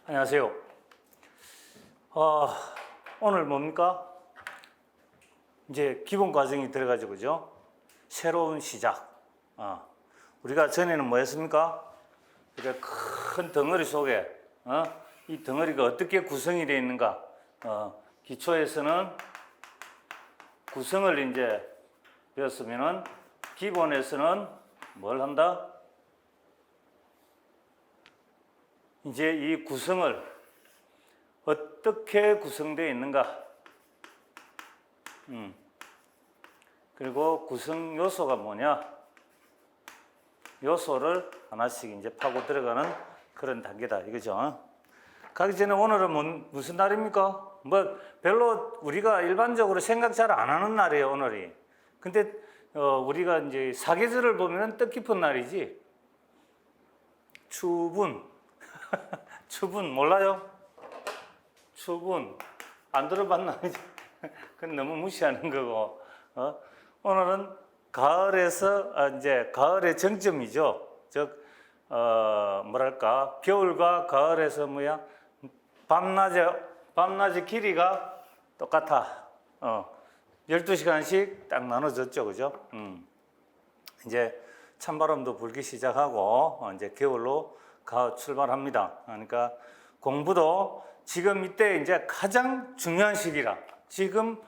안녕하세요. 오늘 뭡니까? 이제 기본 과정이 들어가지고, 그죠? 새로운 시작. 우리가 전에는 뭐 했습니까? 이렇게 큰 덩어리 속에, 이 덩어리가 어떻게 구성이 되어 있는가? 기초에서는 구성을 이제 배웠으면은, 기본에서는 뭘 한다? 이제 이 구성을 어떻게 구성되어 있는가? 그리고 구성 요소가 뭐냐? 요소를 하나씩 이제 파고 들어가는 그런 단계다. 이거죠. 가기 전에 오늘은 무슨 날입니까? 뭐 별로 우리가 일반적으로 생각 잘 안 하는 날이에요, 오늘이. 근데 우리가 이제 사계절을 보면 뜻깊은 날이지. 추분. 추분 몰라요? 추분 안 들어봤나? 그건 너무 무시하는 거고. 오늘은 가을에서 이제 가을의 정점이죠. 즉 뭐랄까 겨울과 가을에서 뭐야 밤낮의 길이가 똑같아. 12시간씩 딱 나눠졌죠, 그죠? 이제 찬바람도 불기 시작하고 이제 겨울로 출발합니다. 그러니까 공부도 지금 이때 이제 가장 중요한 시기라. 지금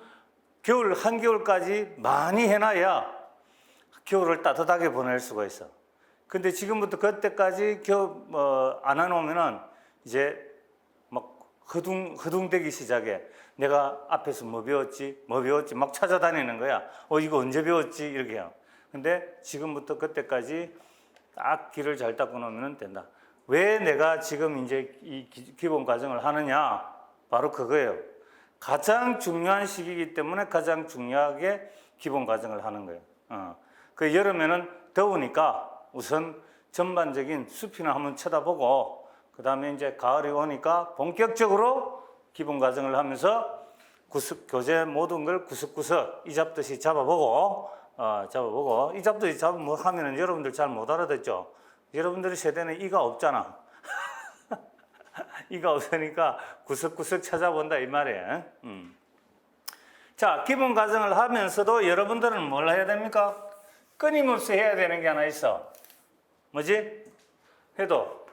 겨울 한겨울까지 많이 해놔야 겨울을 따뜻하게 보낼 수가 있어. 근데 지금부터 그때까지 안 해놓으면은 이제 막 허둥대기 시작해. 내가 앞에서 뭐 배웠지 막 찾아다니는 거야. 이거 언제 배웠지 이렇게 해요. 근데 지금부터 그때까지 딱 길을 잘 닦고 놓으면 된다. 왜 내가 지금 이제 이 기본 과정을 하느냐? 바로 그거예요. 가장 중요한 시기이기 때문에 가장 중요하게 기본 과정을 하는 거예요. 그 여름에는 더우니까 우선 전반적인 숲이나 한번 쳐다보고, 그 다음에 이제 가을이 오니까 본격적으로 기본 과정을 하면서 교재 모든 걸 구석구석 이 잡듯이 잡아보고, 이 잡듯이 하면은 여러분들 잘 못 알아듣죠? 여러분들의 세대는 이가 없잖아. 이가 없으니까 구석구석 찾아본다 이 말이에요. 자, 기본 과정을 하면서도 여러분들은 뭘 해야 됩니까? 끊임없이 해야 되는 게 하나 있어. 뭐지? 해독.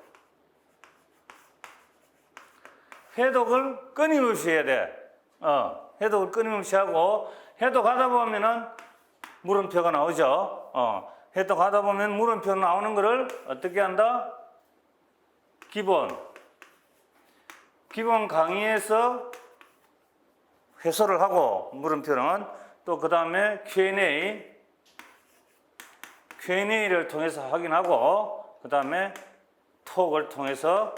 해독을 끊임없이 해야 돼. 해독을 끊임없이 하고, 해독하다 보면은 물음표가 나오죠. 해독하다 보면 물음표 나오는 거를 어떻게 한다? 기본 강의에서 회수를 하고, 물음표는 또 그 다음에 Q&A를 통해서 확인하고, 그 다음에 톡을 통해서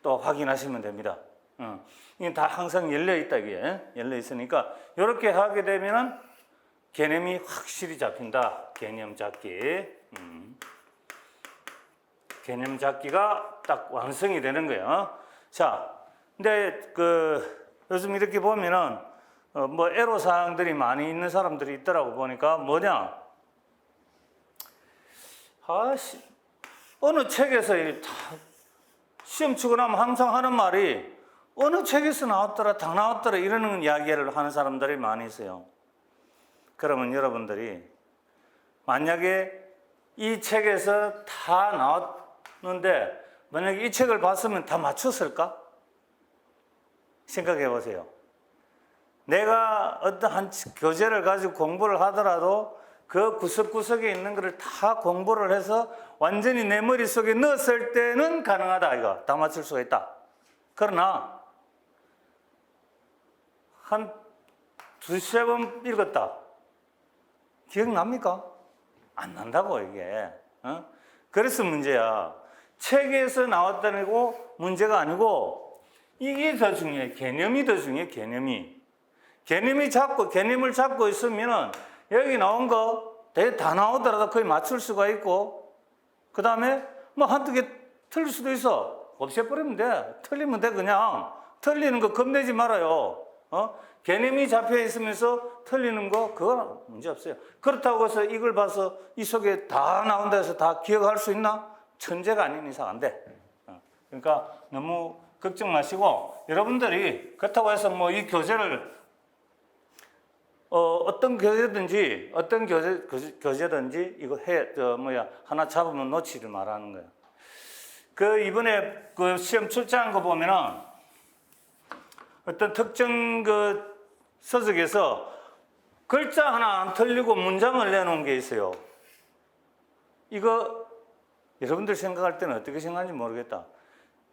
또 확인하시면 됩니다. 이게 다 항상 열려 있다, 이게. 열려 있으니까, 이렇게 하게 되면은 개념이 확실히 잡힌다. 개념 잡기. 개념 잡기가 딱 완성이 되는 거예요. 자, 근데 요즘 이렇게 보면은 뭐 애로사항들이 많이 있는 사람들이 있더라고. 보니까 뭐냐? 어느 책에서 시험 치고 나면 항상 하는 말이 어느 책에서 나왔더라, 다 나왔더라 이러는 이야기를 하는 사람들이 많이 있어요. 그러면 여러분들이 만약에 이 책에서 다 나왔는데 만약에 이 책을 봤으면 다 맞췄을까? 생각해 보세요. 내가 어떤 교재를 가지고 공부를 하더라도 그 구석구석에 있는 것을 다 공부를 해서 완전히 내 머릿속에 넣었을 때는 가능하다, 이거. 다 맞출 수가 있다. 그러나 한 두세 번 읽었다. 기억납니까? 안 난다고, 이게. 그래서 문제야. 책에서 나왔다는 거 문제가 아니고, 이게 더 중요해. 개념이 더 중요해, 개념이. 개념을 잡고 있으면, 여기 나온 거, 다 나오더라도 거의 맞출 수가 있고, 그 다음에 뭐 한두 개 틀릴 수도 있어. 없애버리면 돼. 틀리면 돼, 그냥. 틀리는 거 겁내지 말아요. 개념이 잡혀 있으면서 틀리는 거, 그건 문제 없어요. 그렇다고 해서 이걸 봐서 이 속에 다 나온다 해서 다 기억할 수 있나? 천재가 아닌 이상 안 돼. 그러니까 너무 걱정 마시고 여러분들이 그렇다고 해서 뭐 이 교재를 어떤 교재든지 이거 하나 잡으면 놓치를 말하는 거야. 그 이번에 그 시험 출제한 거 보면은 어떤 특정 그 서적에서 글자 하나 안 틀리고 문장을 내놓은 게 있어요. 이거 여러분들 생각할 때는 어떻게 생각하는지 모르겠다.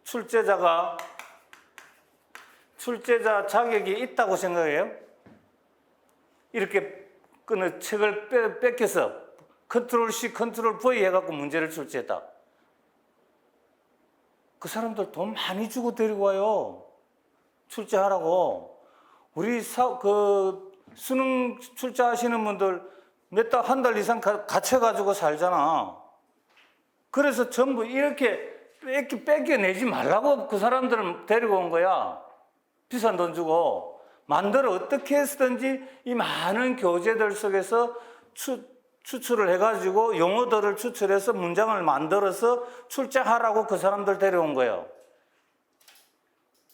출제자 자격이 있다고 생각해요? 이렇게 책을 뺏겨서 컨트롤 C, 컨트롤 V 해갖고 문제를 출제했다. 그 사람들 돈 많이 주고 데리고 와요. 출제하라고. 우리 수능 출제하시는 분들 한 달 이상 갇혀가지고 살잖아. 그래서 전부 이렇게 뺏겨내지 말라고 그 사람들을 데리고 온 거야. 비싼 돈 주고. 만들어 어떻게 해서든지 이 많은 교재들 속에서 추출을 해가지고 용어들을 추출해서 문장을 만들어서 출제하라고 그 사람들 데려온 거예요.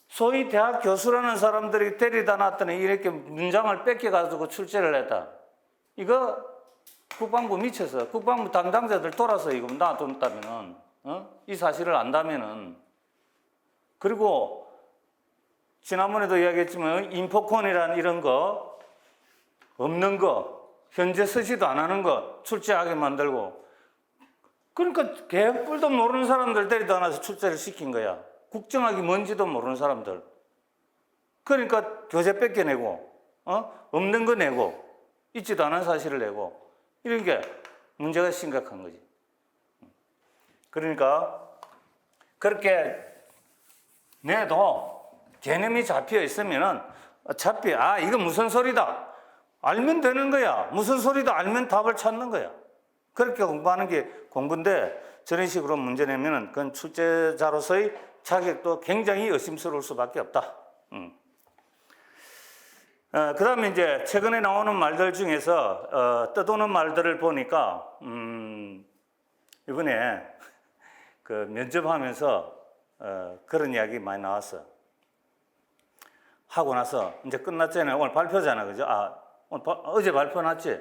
소위 대학 교수라는 사람들이 데리다 놨더니 이렇게 문장을 뺏겨가지고 출제를 했다. 이거 국방부 미쳐서 국방부 담당자들 돌아서 이거 놔둔다면은 이 사실을 안다면은 그리고 지난번에도 이야기했지만 인포콘이라는 이런 거 없는 거 현재 쓰지도 안 하는 거 출제하게 만들고 그러니까 개뿔도 모르는 사람들 데리다 놔서 출제를 시킨 거야. 국정학이 뭔지도 모르는 사람들. 그러니까 교재 뺏겨내고 없는 거 내고 있지도 않은 사실을 내고 이런 게 문제가 심각한 거지. 그러니까 그렇게 내도 개념이 잡혀 있으면은 어차피 이거 무슨 소리다 알면 되는 거야. 무슨 소리다 알면 답을 찾는 거야. 그렇게 공부하는 게 공부인데 저런 식으로 문제 내면은 그건 출제자로서의 자격도 굉장히 의심스러울 수밖에 없다. 그 다음에 이제 최근에 나오는 말들 중에서 떠도는 말들을 보니까 이번에 그 면접하면서 그런 이야기 많이 나왔어. 하고 나서 이제 끝났잖아요. 오늘 발표잖아, 그죠? 어제 발표 났지?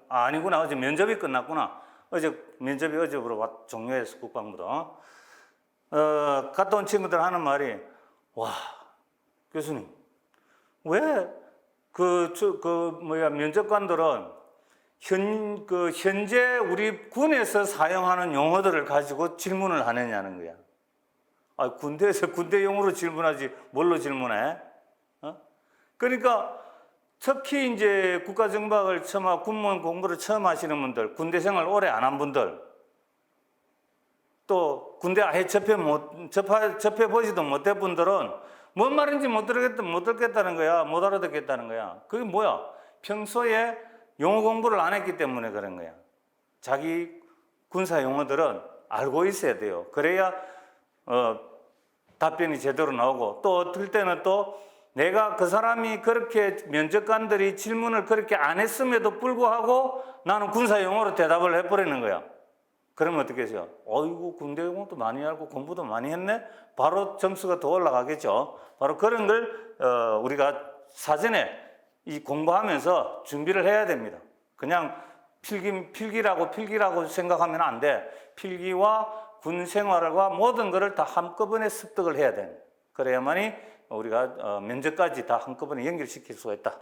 아니구나. 어제 면접이 끝났구나. 어제부로 종료했어, 국방부도. 갔다 온 친구들 하는 말이, 와, 교수님, 왜 면접관들은 현재 우리 군에서 사용하는 용어들을 가지고 질문을 하느냐는 거야. 군대에서 군대 용어로 질문하지 뭘로 질문해? 그러니까 특히 이제 국가정보학을 군무원 공부를 처음 하시는 분들, 군대 생활 오래 안 한 분들, 또 군대 아예 접해보지도 못한 분들은 뭔 말인지 못 듣겠다는 거야. 못 알아듣겠다는 거야. 그게 뭐야? 평소에 용어 공부를 안 했기 때문에 그런 거야. 자기 군사 용어들은 알고 있어야 돼요. 그래야 답변이 제대로 나오고 또 어떨 때는 또 내가 그 사람이 그렇게 면접관들이 질문을 그렇게 안 했음에도 불구하고 나는 군사 용어로 대답을 해버리는 거야. 그러면 어떻게 해요? 어이구 군대 용어도 많이 알고 공부도 많이 했네? 바로 점수가 더 올라가겠죠. 바로 그런 걸 우리가 사전에 이 공부하면서 준비를 해야 됩니다. 그냥 필기라고 생각하면 안 돼. 필기와 군 생활과 모든 것을 다 한꺼번에 습득을 해야 돼. 그래야만이 우리가 면접까지 다 한꺼번에 연결시킬 수가 있다.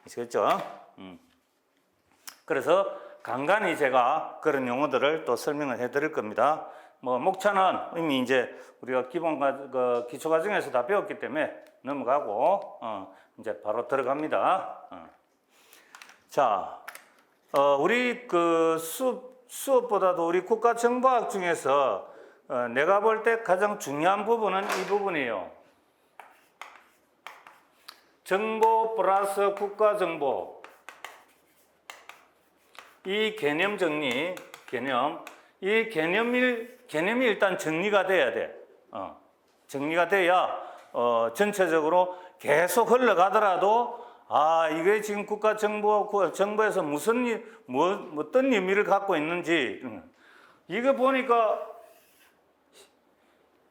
아시겠죠? 그래서 간간히 제가 그런 용어들을 또 설명을 해드릴 겁니다. 목차는 이미 이제 우리가 기초 과정에서 다 배웠기 때문에 넘어가고 이제 바로 들어갑니다. 자, 우리 수업보다도 우리 국가정보학 중에서 내가 볼 때 가장 중요한 부분은 이 부분이에요. 정보 플러스 국가정보. 이 개념 정리, 이 개념이 일단 정리가 돼야 돼. 정리가 돼야 전체적으로 계속 흘러가더라도 이게 지금 국가정보에서 어떤 의미를 갖고 있는지 이거 보니까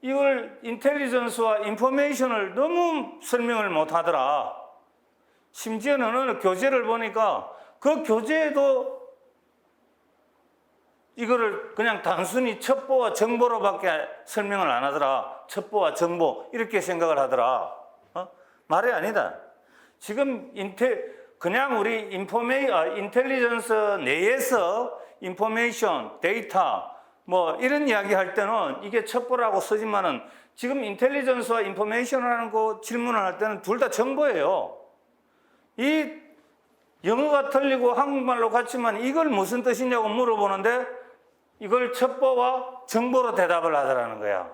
이걸 인텔리전스와 인포메이션을 너무 설명을 못 하더라. 심지어는 어느 교재를 보니까 그 교재에도 이거를 그냥 단순히 첩보와 정보로밖에 설명을 안 하더라. 첩보와 정보 이렇게 생각을 하더라. 말이 아니다. 지금 그냥 우리 인텔리전스 내에서 인포메이션, 데이터 뭐 이런 이야기 할 때는 이게 첩보라고 쓰지만은 지금 인텔리전스와 인포메이션이라는 거 질문을 할 때는 둘 다 정보예요. 이 영어가 틀리고 한국말로 같지만 이걸 무슨 뜻이냐고 물어보는데 이걸 첩보와 정보로 대답을 하더라는 거야.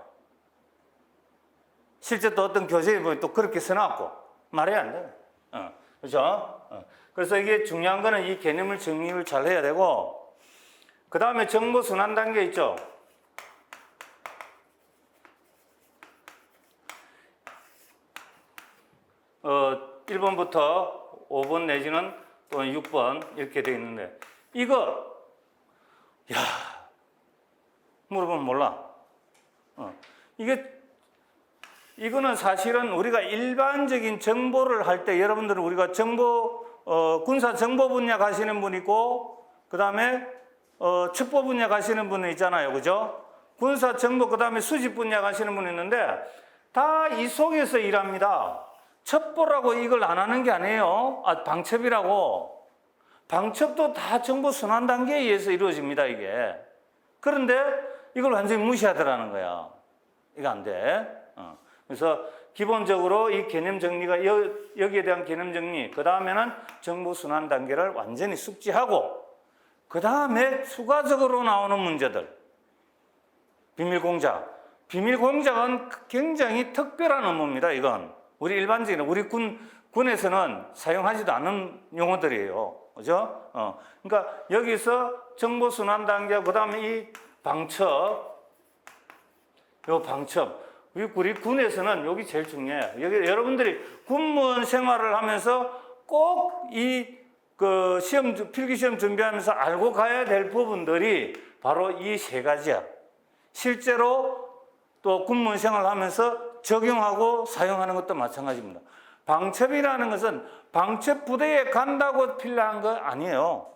실제 또 어떤 교재에 보면 또 그렇게 써놨고 말이 안 돼. 그렇죠? 그래서 이게 중요한 거는 이 개념을 정리를 잘 해야 되고 그 다음에 정보 순환 단계 있죠. 어, 1번부터 5번 내지는 또는 6번 이렇게 되어 있는데 이거 야 물어보면 몰라. 이거는 사실은 우리가 일반적인 정보를 할 때 여러분들은 우리가 군사 정보 분야 가시는 분 있고 그 다음에 첩보 분야 가시는 분 있잖아요. 그죠? 군사 정보 그 다음에 수집 분야 가시는 분 있는데 다 이 속에서 일합니다. 첩보라고 이걸 안 하는 게 아니에요. 방첩이라고. 방첩도 다 정보 순환 단계에 의해서 이루어집니다, 이게. 그런데 이걸 완전히 무시하더라는 거야. 이거 안 돼. 그래서 기본적으로 이 개념 정리가 여기에 대한 개념 정리, 그 다음에는 정보 순환 단계를 완전히 숙지하고, 그 다음에 추가적으로 나오는 문제들. 비밀 공작. 비밀 공작은 굉장히 특별한 업무입니다, 이건. 우리 일반적인, 우리 군에서는 사용하지도 않는 용어들이에요. 그죠? 그러니까 여기서 정보 순환 단계, 그 다음에 이 방첩, 우리 군에서는 여기 제일 중요해요. 여기 여러분들이 군무원 생활을 하면서 꼭 필기 시험 준비하면서 알고 가야 될 부분들이 바로 이 세 가지야. 실제로 또 군무원 생활을 하면서 적용하고 사용하는 것도 마찬가지입니다. 방첩이라는 것은 방첩 부대에 간다고 필요한 거 아니에요.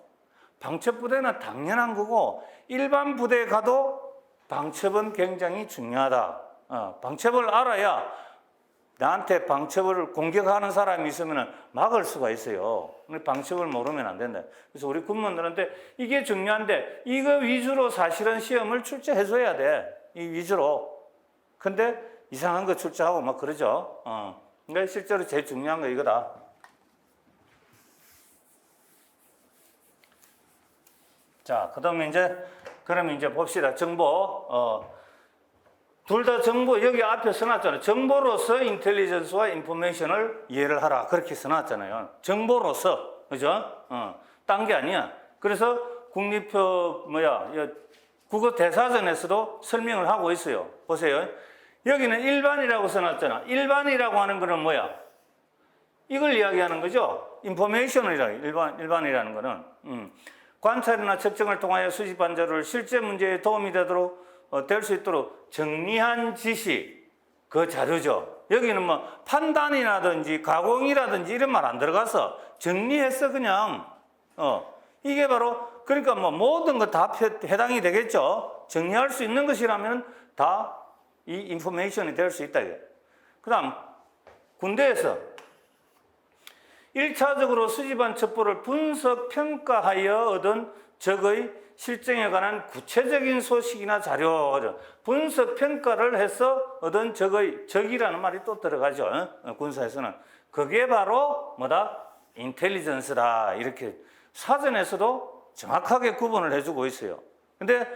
방첩 부대는 당연한 거고 일반 부대에 가도 방첩은 굉장히 중요하다. 방첩을 알아야 나한테 방첩을 공격하는 사람이 있으면 막을 수가 있어요. 방첩을 모르면 안 된다. 그래서 우리 군무원들한테 이게 중요한데 이거 위주로 사실은 시험을 출제해줘야 돼. 이 위주로. 근데 이상한 거 출제하고 막 그러죠. 그러니까 실제로 제일 중요한 거 이거다. 자, 그러면 이제 봅시다. 정보. 둘 다 정보, 여기 앞에 써놨잖아요. 정보로서 인텔리전스와 인포메이션을 이해를 하라. 그렇게 써놨잖아요. 정보로서. 그죠? 딴 게 아니야. 그래서 국어 대사전에서도 설명을 하고 있어요. 보세요. 여기는 일반이라고 써놨잖아. 일반이라고 하는 거는 뭐야? 이걸 이야기하는 거죠. 인포메이션이라는 거는. 관찰이나 측정을 통하여 수집한 자료를 실제 문제에 도움이 될 수 있도록 정리한 지식, 그 자료죠. 여기는 뭐 판단이라든지 가공이라든지 이런 말 안 들어가서 정리해서 그냥, 이게 바로, 그러니까 뭐 모든 거 다 해당이 되겠죠. 정리할 수 있는 것이라면 다 이 인포메이션이 될 수 있다. 그 다음, 군대에서 1차적으로 수집한 첩보를 분석, 평가하여 얻은 적의 실정에 관한 구체적인 소식이나 자료, 분석, 평가를 해서 얻은 적이라는 말이 또 들어가죠. 군사에서는. 그게 바로 뭐다? 인텔리전스다. 이렇게 사전에서도 정확하게 구분을 해주고 있어요. 근데,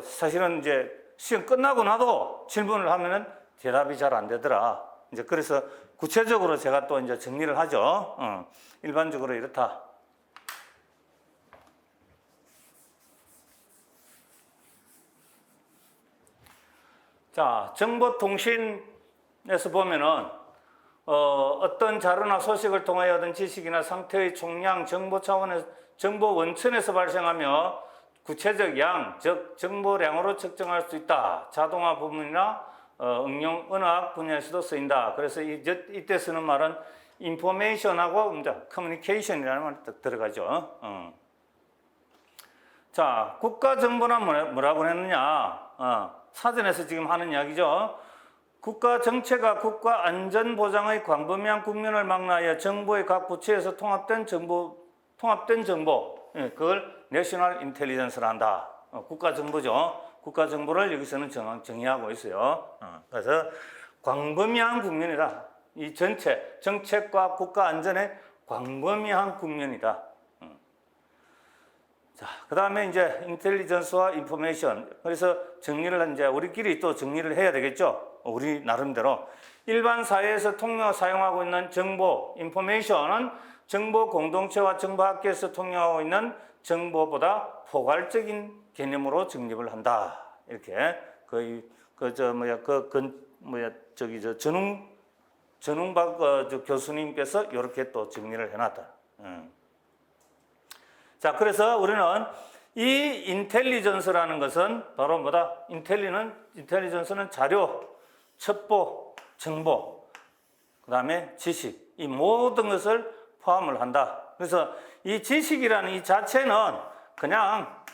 사실은 이제 시험 끝나고 나도 질문을 하면은 대답이 잘 안 되더라. 이제 그래서 구체적으로 제가 또 이제 정리를 하죠. 일반적으로 이렇다. 자, 정보통신에서 보면은, 어떤 자료나 소식을 통하여 얻은 지식이나 상태의 총량, 정보 차원의, 정보 원천에서 발생하며 구체적 양, 즉 정보량으로 측정할 수 있다. 자동화 부분이나 응용 은학 분야에서도 쓰인다. 그래서 이때 쓰는 말은 인포메이션하고 커뮤니케이션이라는 말이 딱 들어가죠. 자, 국가 정보는 뭐라고 했느냐? 사전에서 지금 하는 이야기죠. 국가 정체가 국가 안전 보장의 광범위한 국면을 막론하여 정보의 각 부처에서 통합된 정보, 그걸 내셔널 인텔리전스를 한다. 국가 정보죠. 국가 정보를 여기서는 정의하고 있어요. 그래서 광범위한 국면이다. 이 전체 정책과 국가 안전의 광범위한 국면이다. 자, 그 다음에 이제 인텔리전스와 인포메이션. 그래서 정리를 이제 우리끼리 또 정리를 해야 되겠죠. 우리 나름대로. 일반 사회에서 통용하고 사용하고 있는 정보, 인포메이션은 정보 공동체와 정보학계에서 통용하고 있는 정보보다 포괄적인 개념으로 정립을 한다. 이렇게 거의 전웅박 교수님께서 이렇게 또 정리를 해놨다. 자, 그래서 우리는 이 인텔리전스라는 것은 바로 뭐다? 인텔리전스는 자료, 첩보, 정보, 그 다음에 지식, 이 모든 것을 포함을 한다. 그래서 이 지식이라는 이 자체는 그냥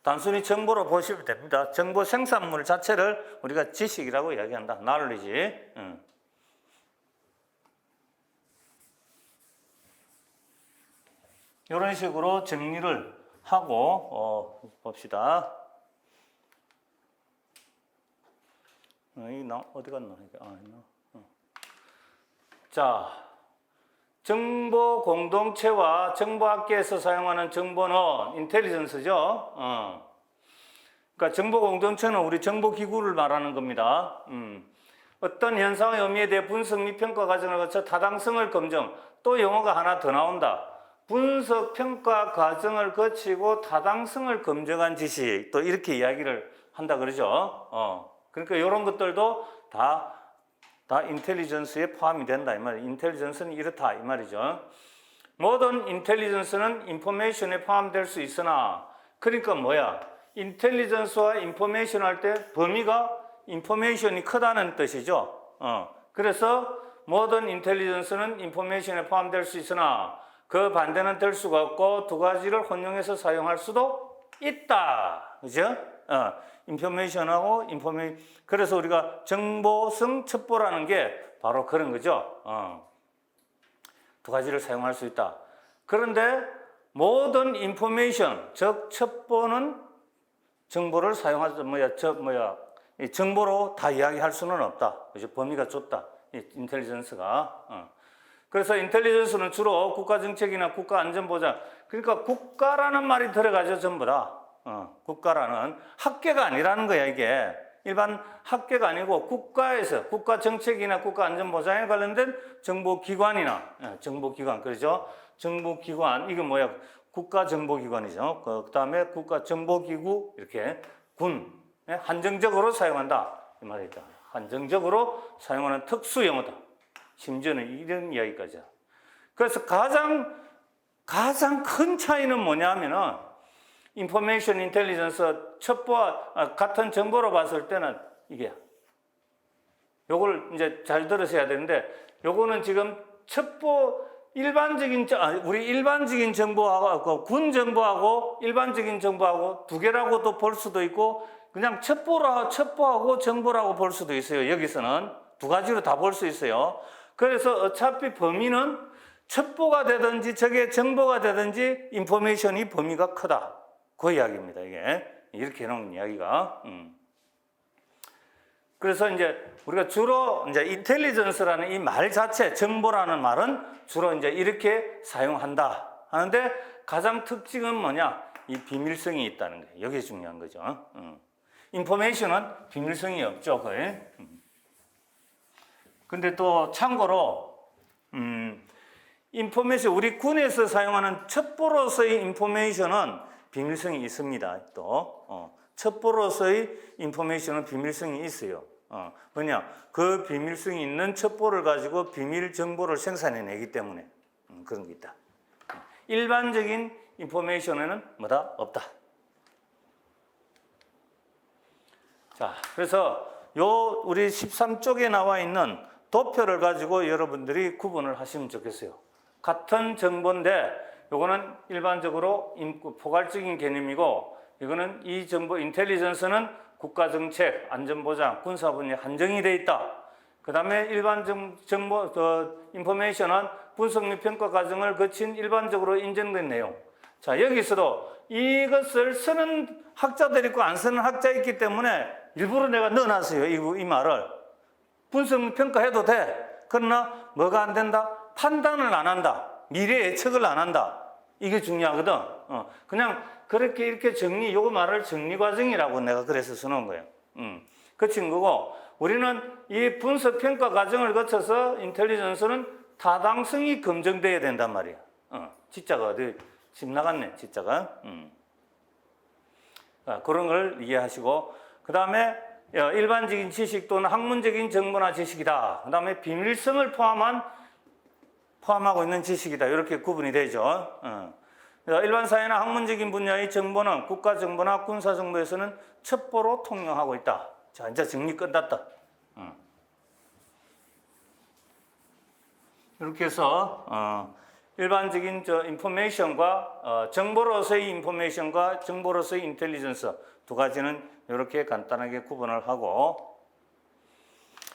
단순히 정보로 보시면 됩니다. 정보 생산물 자체를 우리가 지식이라고 이야기한다. knowledge. 이런 식으로 정리를 하고 봅시다. 어디 갔나? 자, 정보 공동체와 정보학계에서 사용하는 정보는 인텔리전스죠. 그러니까 정보 공동체는 우리 정보기구를 말하는 겁니다. 어떤 현상의 의미에 대해 분석 및 평가 과정을 거쳐 타당성을 검증. 또 용어가 하나 더 나온다. 분석, 평가 과정을 거치고 타당성을 검증한 지식. 또 이렇게 이야기를 한다 그러죠. 그러니까 이런 것들도 다 인텔리전스에 포함이 된다 이 말이에요. 인텔리전스는 이렇다 이 말이죠. 모든 인텔리전스는 인포메이션에 포함될 수 있으나, 그러니까 뭐야? 인텔리전스와 인포메이션 할 때 범위가 인포메이션이 크다는 뜻이죠. 그래서 모든 인텔리전스는 인포메이션에 포함될 수 있으나 그 반대는 될 수가 없고 두 가지를 혼용해서 사용할 수도 있다. 그죠? 인포메이션하고 그래서 우리가 정보성 첩보라는 게 바로 그런 거죠. 두 가지를 사용할 수 있다. 그런데 모든 인포메이션, 즉 첩보는 정보를 정보로 다 이야기할 수는 없다. 그죠? 범위가 좁다. 인텔리전스가. 그래서 인텔리전스는 주로 국가정책이나 국가안전보장, 그러니까 국가라는 말이 들어가죠, 전부 다. 국가라는 학계가 아니라는 거야, 이게. 일반 학계가 아니고 국가에서 국가정책이나 국가안전보장에 관련된 정보기관이나 정보기관, 그렇죠? 정보기관, 이게 뭐야? 국가정보기관이죠. 그 다음에 국가정보기구, 이렇게 군, 한정적으로 사용한다. 이 말이다. 한정적으로 사용하는 특수용어다. 심지어는 이런 이야기까지야. 그래서 가장 큰 차이는 뭐냐면은 인포메이션 인텔리전스 첩보와 같은 정보로 봤을 때는 이게 요걸 이제 잘 들으셔야 되는데, 요거는 지금 첩보 우리 일반적인 정보하고 군 정보하고 일반적인 정보하고 두 개라고도 볼 수도 있고 그냥 첩보하고 정보라고 볼 수도 있어요. 여기서는 두 가지로 다 볼 수 있어요. 그래서 어차피 범위는 첩보가 되든지 저게 정보가 되든지 인포메이션이 범위가 크다. 그 이야기입니다. 이게 이렇게 해놓은 이야기가. 그래서 이제 우리가 주로 이제 인텔리전스라는 이 말 자체, 정보라는 말은 주로 이제 이렇게 사용한다 하는데, 가장 특징은 뭐냐? 이 비밀성이 있다는 거예요. 이게 중요한 거죠. 인포메이션은 비밀성이 없죠, 거의. 근데 또 참고로 인포메이션, 우리 군에서 사용하는 첩보로서의 인포메이션은 비밀성이 있습니다. 또 첩보로서의 인포메이션은 비밀성이 있어요. 뭐냐? 그 비밀성이 있는 첩보를 가지고 비밀 정보를 생산해내기 때문에 그런 게 있다. 일반적인 인포메이션에는 뭐다? 없다. 자, 그래서 요 우리 13쪽에 나와 있는 도표를 가지고 여러분들이 구분을 하시면 좋겠어요. 같은 정보인데 요거는 일반적으로 포괄적인 개념이고 이거는 이 정보 인텔리전스는 국가정책, 안전보장, 군사분야 한정이 되어 있다. 그 다음에 일반 정보, 인포메이션은 분석 및 평가 과정을 거친 일반적으로 인정된 내용. 자, 여기서도 이것을 쓰는 학자들이 있고 안 쓰는 학자 있기 때문에 일부러 내가 넣어놨어요. 이 말을. 분석 및 평가해도 돼. 그러나 뭐가 안 된다? 판단을 안 한다. 미래 예측을 안 한다. 이게 중요하거든. 그냥 그렇게 이렇게 요거 말을 정리 과정이라고 내가 그래서 써놓은 거예요. 그 친구고, 우리는 이 분석 평가 과정을 거쳐서 인텔리전스는 타당성이 검증돼야 된단 말이야. 지자가 어디 집 나갔네, 지자가. 그런 걸 이해하시고, 그 다음에 일반적인 지식 또는 학문적인 정보나 지식이다. 그 다음에 비밀성을 포함하고 있는 지식이다. 이렇게 구분이 되죠. 일반 사회나 학문적인 분야의 정보는 국가 정보나 군사 정보에서는 첩보로 통용하고 있다. 자, 이제 정리 끝났다. 이렇게 해서 일반적인 인포메이션과 정보로서의 인포메이션과 정보로서의 인텔리전스 두 가지는 이렇게 간단하게 구분을 하고,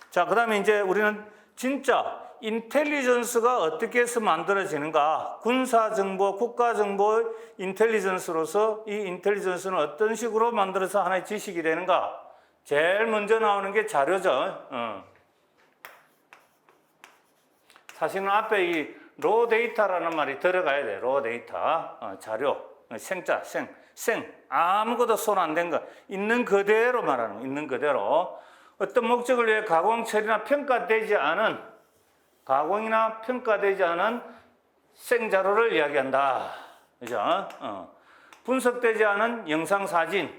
자, 그 다음에 이제 우리는 진짜 인텔리전스가 어떻게 해서 만들어지는가, 군사정보, 국가정보 인텔리전스로서 이 인텔리전스는 어떤 식으로 만들어서 하나의 지식이 되는가. 제일 먼저 나오는 게 자료죠. 사실은 앞에 이 로 데이터라는 말이 들어가야 돼. 로 데이터, 자료, 생자, 생, 아무것도 손 안 댄 거, 있는 그대로 말하는 거, 있는 그대로. 어떤 목적을 위해 가공처리나 평가되지 않은, 가공이나 평가되지 않은 생자료를 이야기한다. 그죠? 분석되지 않은 영상, 사진.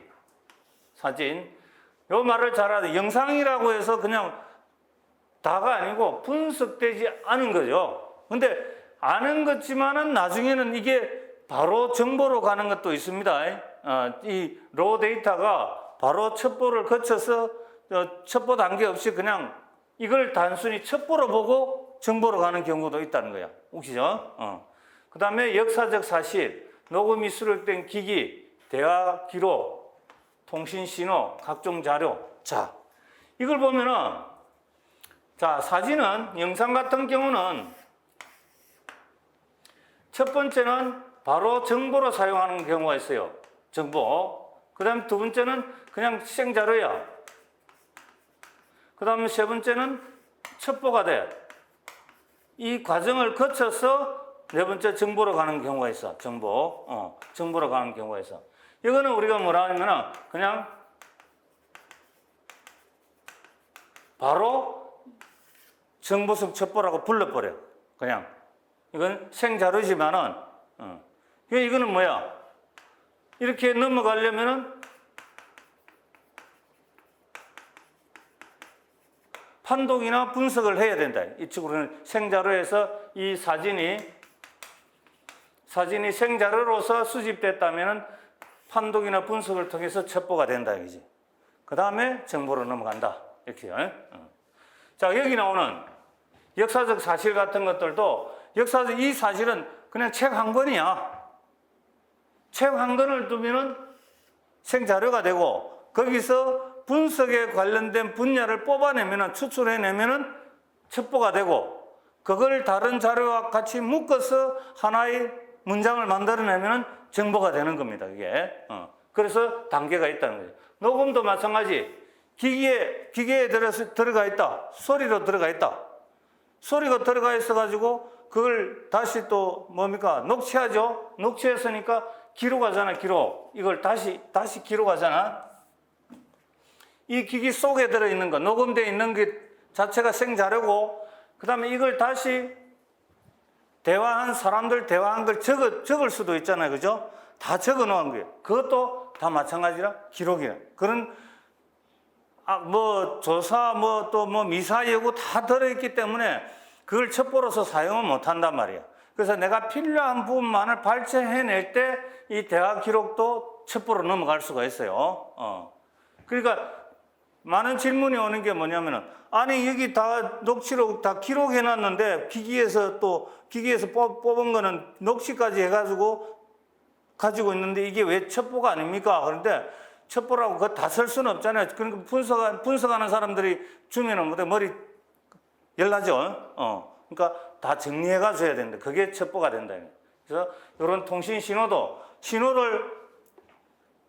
요 말을 잘 알아야 돼. 영상이라고 해서 그냥 다가 아니고 분석되지 않은 거죠. 근데 아는 것지만은 나중에는 이게 바로 정보로 가는 것도 있습니다. 이 로 데이터가 바로 첩보를 거쳐서 첩보 단계 없이 그냥 이걸 단순히 첩보로 보고 정보로 가는 경우도 있다는 거야. 혹시죠? 그 다음에 역사적 사실, 녹음이 수록된 기기, 대화 기록, 통신 신호, 각종 자료. 자, 이걸 보면은, 자, 사진은, 영상 같은 경우는 첫 번째는 바로 정보로 사용하는 경우가 있어요. 정보. 그 다음 두 번째는 그냥 생자료야. 그 다음에 세 번째는 첩보가 돼. 이 과정을 거쳐서 네 번째 정보로 가는 경우가 있어. 정보로 가는 경우가 있어. 이거는 우리가 뭐라 하냐면 그냥 바로 정보성 첩보라고 불러버려. 그냥. 이건 생자료지만은, 이거는 뭐야? 이렇게 넘어가려면은 판독이나 분석을 해야 된다. 이쪽으로는 생자료에서 이 사진이 생자료로서 수집됐다면은 판독이나 분석을 통해서 첩보가 된다. 이거지. 그 다음에 정보로 넘어간다. 이렇게요. 자, 여기 나오는 역사적 사실 같은 것들도 역사적 이 사실은 그냥 책 한 권이야. 책 한 권을 두면은 생자료가 되고 거기서 분석에 관련된 분야를 뽑아내면은 추출해내면은 첩보가 되고 그걸 다른 자료와 같이 묶어서 하나의 문장을 만들어내면은 정보가 되는 겁니다. 이게. 그래서 단계가 있다는 거죠. 녹음도 마찬가지. 기계에 들어가 있다. 소리로 들어가 있다. 소리가 들어가 있어가지고 그걸 다시 또 뭡니까? 녹취하죠? 녹취했으니까 기록하잖아, 기록. 이걸 다시 기록하잖아. 이 기기 속에 들어있는 거, 녹음되어 있는 게 자체가 생자료고, 그 다음에 이걸 다시 대화한 사람들 대화한 걸 적을 수도 있잖아요. 그죠? 다 적어 놓은 거예요. 그것도 다 마찬가지라 기록이야. 그런, 조사, 미사 여부 다 들어있기 때문에 그걸 첩보로서 사용은 못 한단 말이야. 그래서 내가 필요한 부분만을 발췌해낼 때 이 대화 기록도 첩보로 넘어갈 수가 있어요. 그러니까 많은 질문이 오는 게 뭐냐면은, 아니 여기 다 녹취록 다 기록해놨는데 기기에서 뽑은 거는 녹취까지 해가지고 가지고 있는데 이게 왜 첩보가 아닙니까? 그런데 첩보라고 그거 다 쓸 수는 없잖아요. 그러니까 분석하는 사람들이 주면은 머리 열나죠. 그러니까 다 정리해가지고 해야 되는데 그게 첩보가 된다. 그래서 이런 통신 신호를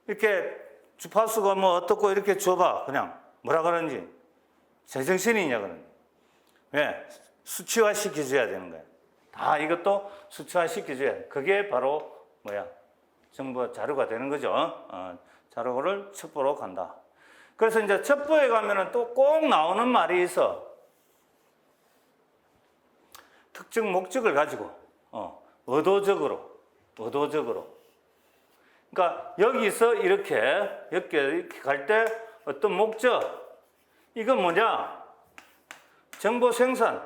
이렇게 주파수가 뭐 어떻고 이렇게 줘봐. 그냥 뭐라 그러는지 제정신이냐 그러는. 왜? 수치화 시켜줘야 되는 거야. 다 이것도 수치화 시켜줘야 돼. 그게 바로 뭐야? 정보 자료가 되는 거죠. 자료를 첩보로 간다. 그래서 이제 첩보에 가면은 또 꼭 나오는 말이 있어. 특정 목적을 가지고, 의도적으로. 그러니까 여기서 이렇게 갈 때 어떤 목적, 이건 뭐냐? 정보 생산,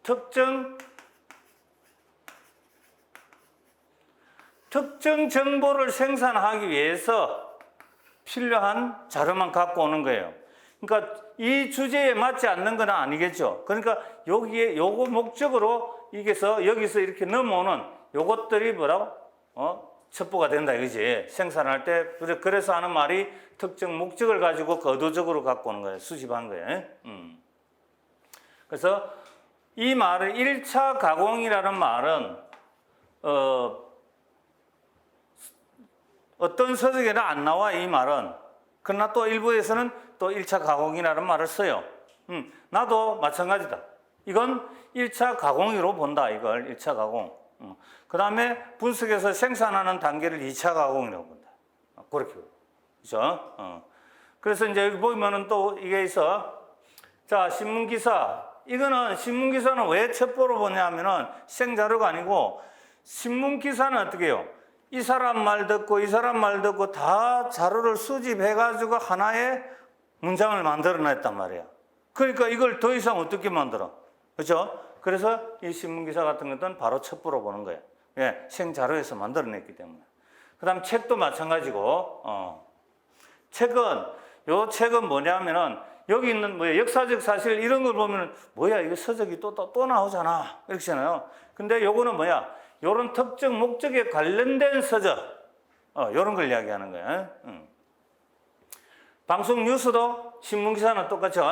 특정 정보를 생산하기 위해서 필요한 자료만 갖고 오는 거예요. 그러니까 이 주제에 맞지 않는 건 아니겠죠. 그러니까 요거 목적으로 여기서 이렇게 넘어오는 요것들이 뭐라고? 첩보가 된다 이거지. 생산할 때. 그래서 하는 말이 특정 목적을 가지고 의도적으로 갖고 오는 거예요. 수집한 거예요. 그래서 이 말은 1차 가공이라는 말은 어떤 서적에는 안 나와 이 말은. 그러나 또 일부에서는 또 1차 가공이라는 말을 써요. 나도 마찬가지다. 이건 1차 가공으로 본다. 이걸 1차 가공. 그 다음에 분석해서 생산하는 단계를 2차 가공이라고 본다. 그렇게. 그죠? 그래서 이제 여기 보면은 또 이게 있어. 자, 신문기사. 이거는 신문기사는 왜 첩보로 보냐면은 생자료가 아니고 신문기사는 어떻게 해요? 이 사람 말 듣고 이 사람 말 듣고 다 자료를 수집해가지고 하나의 문장을 만들어냈단 말이야. 그러니까 이걸 더 이상 어떻게 만들어? 그렇죠? 그래서 이 신문기사 같은 것들은 바로 첩보로 보는 거예요. 예, 생자료에서 만들어냈기 때문에. 그 다음 책도 마찬가지고, 책은 뭐냐면은 여기 있는 역사적 사실 이런 걸 보면 뭐야 이거 서적이 또 나오잖아 이렇게잖아요. 근데 요거는 뭐야? 요런 특정 목적에 관련된 서적, 요런 걸 이야기하는 거예요. 방송 뉴스도 신문기사는 똑같죠.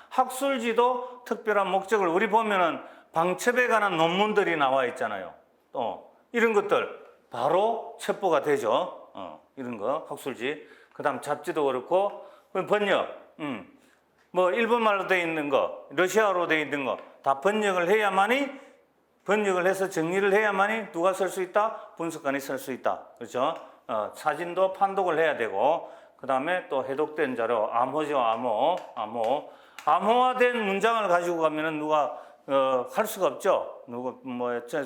학술지도 특별한 목적을 우리 보면은 방첩에 관한 논문들이 나와 있잖아요. 또 이런 것들 바로 첩보가 되죠. 이런 거 학술지. 그다음 잡지도 그렇고 번역. 뭐 일본말로 돼 있는 거, 러시아어로 돼 있는 거 다 번역을 해서 정리를 해야만이 누가 쓸 수 있다? 분석관이 쓸 수 있다. 그렇죠? 사진도 판독을 해야 되고 그다음에 또 해독된 자료, 암호죠, 암호화된 문장을 가지고 가면은 누가 할 수가 없죠.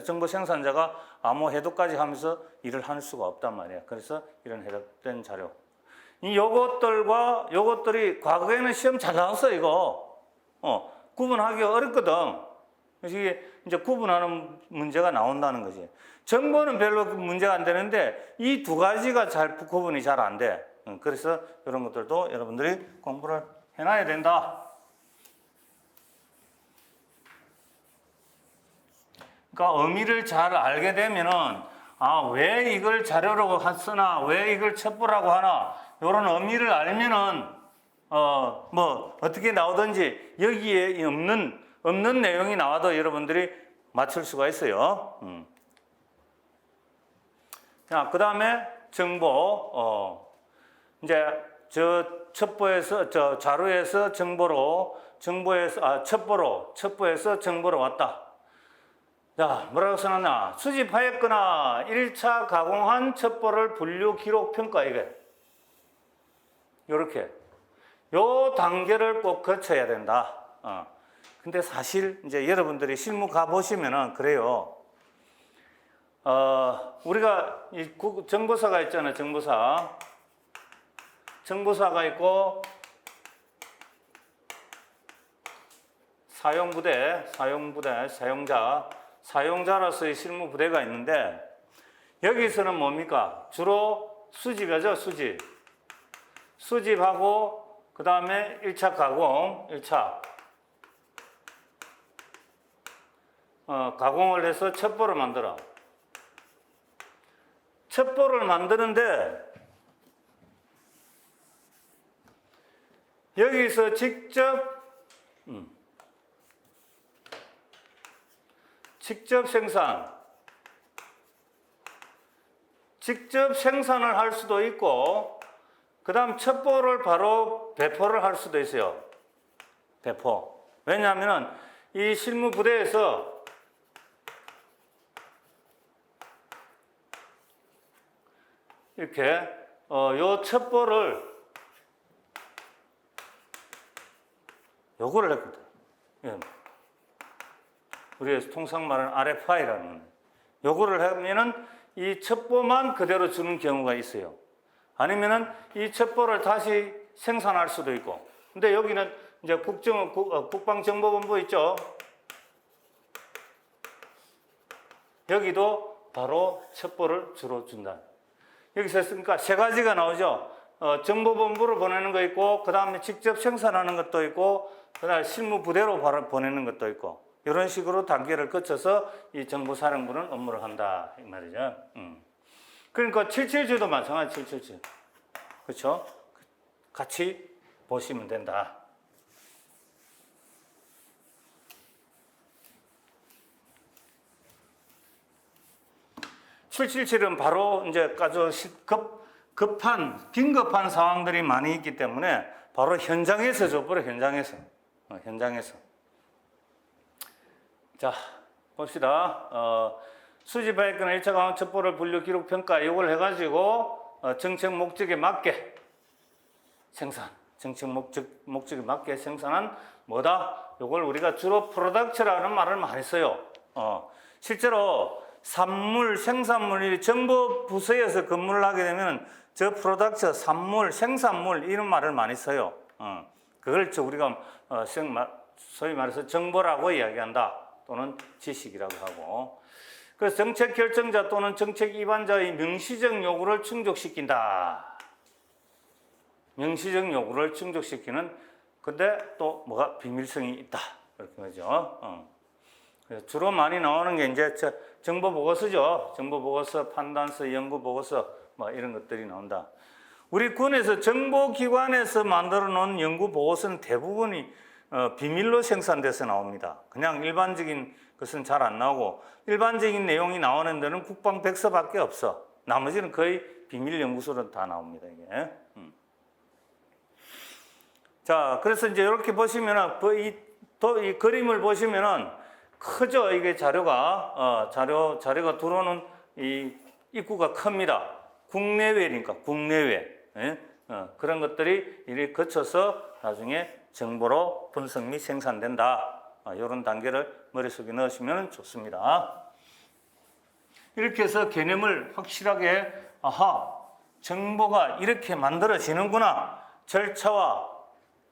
정보 생산자가 암호 해독까지 하면서 일을 할 수가 없단 말이야. 그래서 이런 해독된 자료. 요것들이 과거에는 시험 잘 나왔어 이거. 구분하기가 어렵거든. 그래서 이게 이제 구분하는 문제가 나온다는 거지. 정보는 별로 문제가 안 되는데 이 두 가지가 구분이 잘 안 돼. 그래서 이런 것들도 여러분들이 공부를 해놔야 된다. 그러니까 의미를 잘 알게 되면은 왜 이걸 자료라고 쓰나, 왜 이걸 첩보라고 하나, 이런 의미를 알면은 어떻게 나오든지 여기에 없는 내용이 나와도 여러분들이 맞출 수가 있어요. 자, 그 다음에 정보. 이제 자료에서 첩보에서 정보로 왔다. 자, 뭐라고 써놨나? 수집하였거나 1차 가공한 첩보를 분류, 기록, 평가, 이게. 요렇게. 요 단계를 꼭 거쳐야 된다. 근데 사실, 이제 여러분들이 실무 가보시면은 그래요. 우리가 정보사가 있잖아요, 정보사. 정보사가 있고, 사용자로서의 실무 부대가 있는데 여기서는 뭡니까? 주로 수집이죠, 수집. 수집하고 그 다음에 1차 가공, 1차 가공을 해서 첩보를 만들어. 첩보를 만드는데 여기서 직접 직접 생산을 할 수도 있고 그 다음 첩보를 바로 배포를 할 수도 있어요. 배포. 왜냐하면 이 실무 부대에서 이렇게 요 첩보를 요거를 했거든. 예. 우리가 통상 말하는 RFI라는 요거를 하면은 이 첩보만 그대로 주는 경우가 있어요. 아니면은 이 첩보를 다시 생산할 수도 있고. 근데 여기는 이제 국방정보본부 있죠. 여기도 바로 첩보를 주로 준다. 여기서 그러니까 세 가지가 나오죠. 정보본부로 보내는 거 있고, 그 다음에 직접 생산하는 것도 있고, 그 다음에 실무 부대로 보내는 것도 있고, 이런 식으로 단계를 거쳐서 이 정보사령부는 업무를 한다 이 말이죠. 그러니까 777도 마찬가지. 777 그렇죠? 같이 보시면 된다. (777은) 바로 이제 아주 긴급한 상황들이 많이 있기 때문에 바로 현장에서 줘버려. 현장에서. 자, 봅시다. 수집하였거나 1차 강화 첩보를 분류 기록 평가 이걸 해가지고 정책 목적에 맞게 생산, 정책 목적에 맞게 생산한 뭐다? 이걸 우리가 주로 프로덕트라는 말을 많이 써요. 실제로 산물, 생산물이 정보 부서에서 근무를 하게 되면 저 프로덕트, 산물, 생산물 이런 말을 많이 써요. 그걸 우리가 소위 말해서 정보라고 이야기한다. 또는 지식이라고 하고. 그래서 정책 결정자 또는 정책 위반자의 명시적 요구를 충족시킨다. 명시적 요구를 충족시키는, 근데 또 뭐가 비밀성이 있다. 이렇게 하죠. 주로 많이 나오는 게 이제 정보 보고서죠. 정보 보고서, 판단서, 연구 보고서 뭐 이런 것들이 나온다. 우리 군에서 정보기관에서 만들어 놓은 연구 보고서는 대부분이 비밀로 생산돼서 나옵니다. 그냥 일반적인 것은 잘 안 나오고 일반적인 내용이 나오는 데는 국방백서밖에 없어. 나머지는 거의 비밀 연구소로 다 나옵니다. 이게. 자, 그래서 이제 이렇게 보시면은 이 그림을 보시면은 크죠. 이게 자료가 자료가 들어오는 이 입구가 큽니다. 국내외니까 국내외. 예? 그런 것들이 이렇게 거쳐서 나중에 정보로 분석 및 생산된다. 이런 단계를 머릿속에 넣으시면 좋습니다. 이렇게 해서 개념을 확실하게 정보가 이렇게 만들어지는구나. 절차와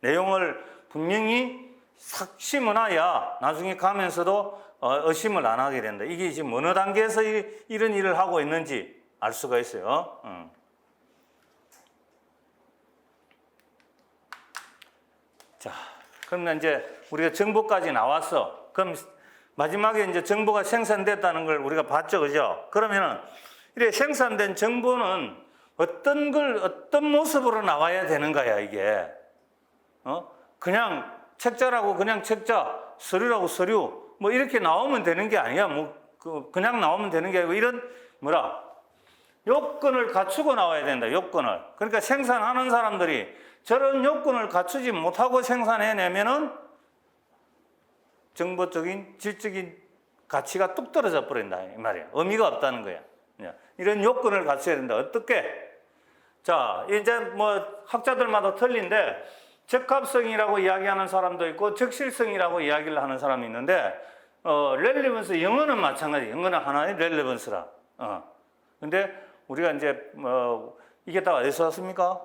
내용을 분명히 싹 심어놔야 나중에 가면서도 의심을 안 하게 된다. 이게 지금 어느 단계에서 이런 일을 하고 있는지 알 수가 있어요. 자, 그러면 이제 우리가 정보까지 나왔어. 그럼 마지막에 이제 정보가 생산됐다는 걸 우리가 봤죠, 그죠? 그러면은 이렇게 생산된 정보는 어떤 모습으로 나와야 되는 거야, 이게. 그냥 책자라고 그냥 책자, 서류라고 서류, 뭐 이렇게 나오면 되는 게 아니야. 그냥 나오면 되는 게 아니고 이런 요건을 갖추고 나와야 된다. 요건을. 그러니까 생산하는 사람들이 저런 요건을 갖추지 못하고 생산해내면은 정보적인 질적인 가치가 뚝 떨어져 버린다 이 말이야. 의미가 없다는 거야. 이런 요건을 갖춰야 된다. 어떻게? 자, 이제 뭐 학자들마다 틀린데 적합성이라고 이야기하는 사람도 있고 적실성이라고 이야기를 하는 사람이 있는데 렐리번스 영어는 마찬가지. 영어는 하나의 렐리번스라. 근데 우리가 이제 이게 다 어디서 왔습니까?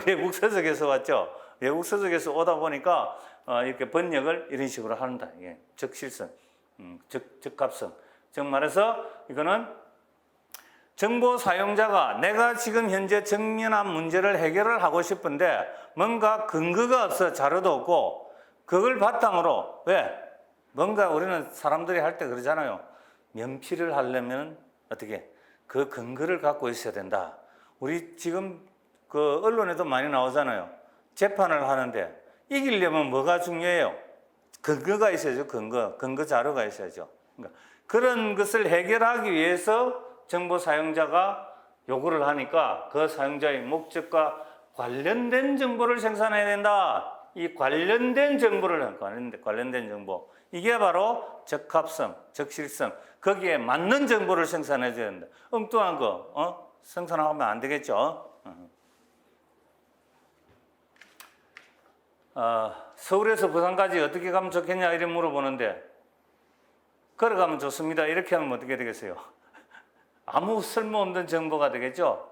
외국 서적에서 왔죠. 외국 서적에서 오다 보니까 이렇게 번역을 이런 식으로 한다. 예, 적실성, 적합성. 즉 말해서 이거는 정보 사용자가 내가 지금 현재 직면한 문제를 해결을 하고 싶은데 뭔가 근거가 없어 자료도 없고 그걸 바탕으로 왜? 뭔가 우리는 사람들이 할 때 그러잖아요. 면피를 하려면 어떻게? 그 근거를 갖고 있어야 된다. 우리 지금 그 언론에도 많이 나오잖아요. 재판을 하는데 이기려면 뭐가 중요해요? 근거가 있어야죠. 근거 자료가 있어야죠. 그러니까 그런 것을 해결하기 위해서 정보 사용자가 요구를 하니까 그 사용자의 목적과 관련된 정보를 생산해야 된다. 이 관련된 정보를 관련된 정보 이게 바로 적합성, 적실성 거기에 맞는 정보를 생산해 줘야 된다. 엉뚱한 거 생산하면 안 되겠죠. 서울에서 부산까지 어떻게 가면 좋겠냐 이렇게 물어보는데 걸어가면 좋습니다. 이렇게 하면 어떻게 되겠어요? 아무 쓸모없는 정보가 되겠죠.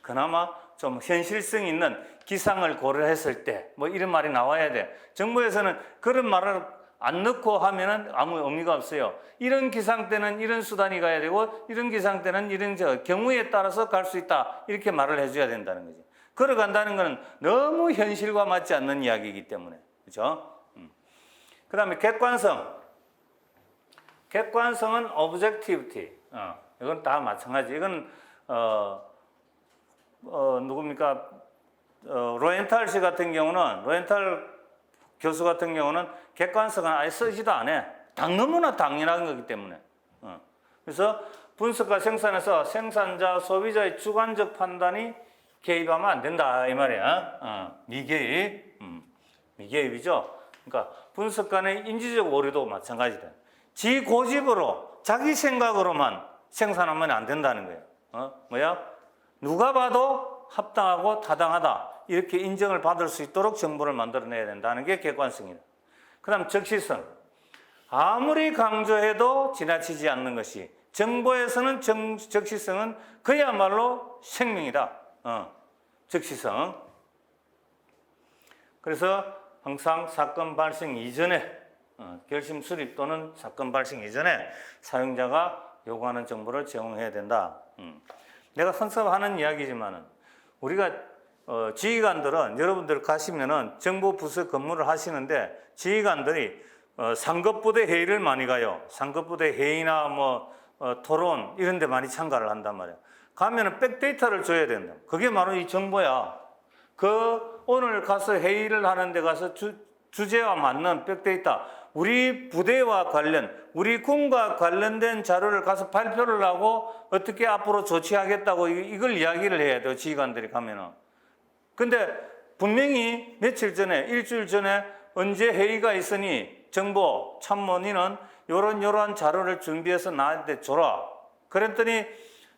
그나마 좀 현실성 있는 기상을 고려했을 때 뭐 이런 말이 나와야 돼. 정부에서는 그런 말을 안 넣고 하면은 아무 의미가 없어요. 이런 기상 때는 이런 수단이 가야 되고 이런 기상 때는 이런 경우에 따라서 갈 수 있다. 이렇게 말을 해줘야 된다는 거지. 걸어간다는 것은 너무 현실과 맞지 않는 이야기이기 때문에 그렇죠? 그 다음에 객관성. 객관성은 objectivity. 이건 다 마찬가지. 이건 누굽니까? 로엔탈 씨 같은 경우는 로엔탈 교수 같은 경우는 객관성은 아예 쓰지도 않아. 너무나 당연한 거기 때문에. 그래서 분석과 생산에서 생산자, 소비자의 주관적 판단이 개입하면 안 된다 이 말이야. 미개입, 미개입이죠. 그러니까 분석 간의 인지적 오류도 마찬가지다. 지 고집으로 자기 생각으로만 생산하면 안 된다는 거예요. 뭐야? 누가 봐도 합당하고 타당하다 이렇게 인정을 받을 수 있도록 정보를 만들어내야 된다는 게 객관성이다. 그다음 적시성. 아무리 강조해도 지나치지 않는 것이 정보에서는 적시성은 그야말로 생명이다. 적시성. 그래서 항상 사건 발생 이전에 결심 수립 또는 사건 발생 이전에 사용자가 요구하는 정보를 제공해야 된다. 내가 항상 하는 이야기지만은 우리가 지휘관들은 여러분들 가시면은 정보 부서 근무를 하시는데 지휘관들이 상급부대 회의를 많이 가요. 상급부대 회의나 토론 이런 데 많이 참가를 한단 말이에요. 가면은 백데이터를 줘야 된다. 그게 바로 이 정보야. 오늘 가서 회의를 하는 데 가서 주제와 맞는 백데이터, 우리 부대와 우리 군과 관련된 자료를 가서 발표를 하고 어떻게 앞으로 조치하겠다고 이걸 이야기를 해야 돼요. 지휘관들이 가면은. 근데 분명히 며칠 전에, 일주일 전에 언제 회의가 있으니 정보 참모니는 요런 자료를 준비해서 나한테 줘라. 그랬더니